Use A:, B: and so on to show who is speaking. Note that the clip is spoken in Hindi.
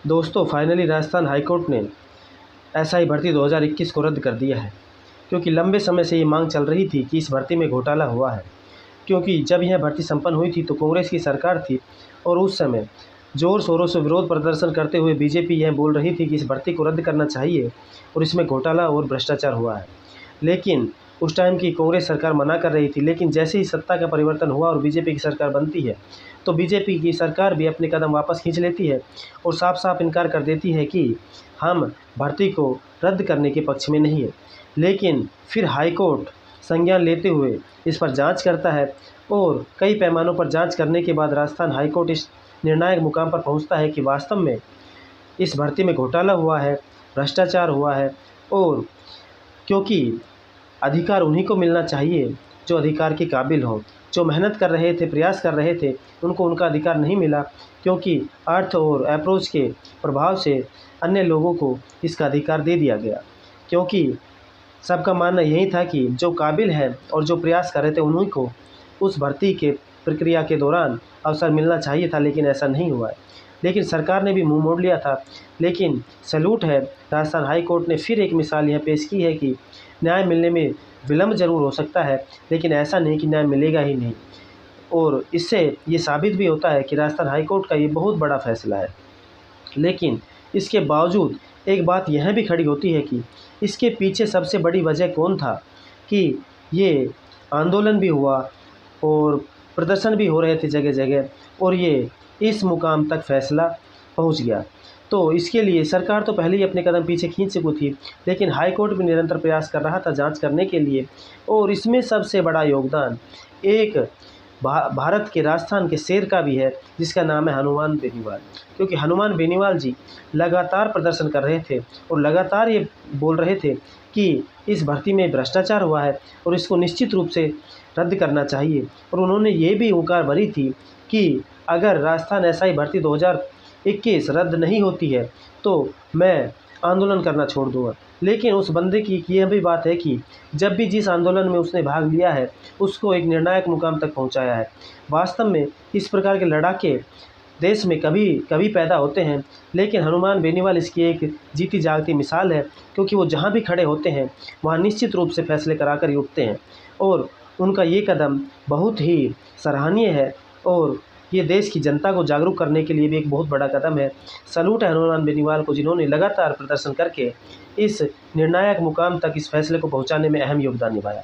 A: दोस्तों फाइनली राजस्थान हाईकोर्ट ने एसआई भर्ती 2021 को रद्द कर दिया है, क्योंकि लंबे समय से ये मांग चल रही थी कि इस भर्ती में घोटाला हुआ है। क्योंकि जब यह भर्ती संपन्न हुई थी तो कांग्रेस की सरकार थी और उस समय ज़ोर शोरों से विरोध प्रदर्शन करते हुए बीजेपी यह बोल रही थी कि इस भर्ती को रद्द करना चाहिए और इसमें घोटाला और भ्रष्टाचार हुआ है। लेकिन उस टाइम की कांग्रेस सरकार मना कर रही थी, लेकिन जैसे ही सत्ता का परिवर्तन हुआ और बीजेपी की सरकार बनती है तो बीजेपी की सरकार भी अपने कदम वापस खींच लेती है और साफ साफ इनकार कर देती है कि हम भर्ती को रद्द करने के पक्ष में नहीं है। लेकिन फिर हाईकोर्ट संज्ञान लेते हुए इस पर जांच करता है और कई पैमानों पर जांच करने के बाद राजस्थान हाईकोर्ट इस निर्णायक मुकाम पर पहुंचता है कि वास्तव में इस भर्ती में घोटाला हुआ है, भ्रष्टाचार हुआ है। और क्योंकि अधिकार उन्हीं को मिलना चाहिए जो अधिकार के काबिल हों, जो मेहनत कर रहे थे, प्रयास कर रहे थे, उनको उनका अधिकार नहीं मिला, क्योंकि अर्थ और अप्रोच के प्रभाव से अन्य लोगों को इसका अधिकार दे दिया गया। क्योंकि सबका मानना यही था कि जो काबिल है और जो प्रयास कर रहे थे उन्हीं को उस भर्ती के प्रक्रिया के दौरान अवसर मिलना चाहिए था, लेकिन ऐसा नहीं हुआ है। लेकिन सरकार ने भी मुंह मोड़ लिया था। लेकिन सैल्यूट है, राजस्थान हाई कोर्ट ने फिर एक मिसाल यह पेश की है कि न्याय मिलने में विलम्ब जरूर हो सकता है, लेकिन ऐसा नहीं कि न्याय मिलेगा ही नहीं। और इससे ये साबित भी होता है कि राजस्थान हाई कोर्ट का ये बहुत बड़ा फैसला है। लेकिन इसके बावजूद एक बात यह भी खड़ी होती है कि इसके पीछे सबसे बड़ी वजह कौन था, कि ये आंदोलन भी हुआ और प्रदर्शन भी हो रहे थे जगह जगह, और ये इस मुकाम तक फैसला पहुंच गया। तो इसके लिए सरकार तो पहले ही अपने कदम पीछे खींच चुकी थी, लेकिन हाई कोर्ट भी निरंतर प्रयास कर रहा था जांच करने के लिए। और इसमें सबसे बड़ा योगदान एक भारत के राजस्थान के शेर का भी है, जिसका नाम है हनुमान बेनीवाल। क्योंकि हनुमान बेनीवाल जी लगातार प्रदर्शन कर रहे थे और लगातार ये बोल रहे थे कि इस भर्ती में भ्रष्टाचार हुआ है और इसको निश्चित रूप से रद्द करना चाहिए। और उन्होंने ये भी हुंकार भरी थी कि अगर राजस्थान एसआई भर्ती 2021 रद्द नहीं होती है तो मैं आंदोलन करना छोड़ दूंगा। लेकिन उस बंदे की यह भी बात है कि जब भी जिस आंदोलन में उसने भाग लिया है उसको एक निर्णायक मुकाम तक पहुंचाया है। वास्तव में इस प्रकार के लड़ाके देश में कभी कभी पैदा होते हैं, लेकिन हनुमान बेनीवाल इसकी एक जीती जागती मिसाल है। क्योंकि वो जहाँ भी खड़े होते हैं वहाँ निश्चित रूप से फैसले कराकर ही उठते हैं और उनका ये कदम बहुत ही सराहनीय है और ये देश की जनता को जागरूक करने के लिए भी एक बहुत बड़ा कदम है। सैल्यूट है हनुमान बेनीवाल को, जिन्होंने लगातार प्रदर्शन करके इस निर्णायक मुकाम तक इस फैसले को पहुंचाने में अहम योगदान निभाया।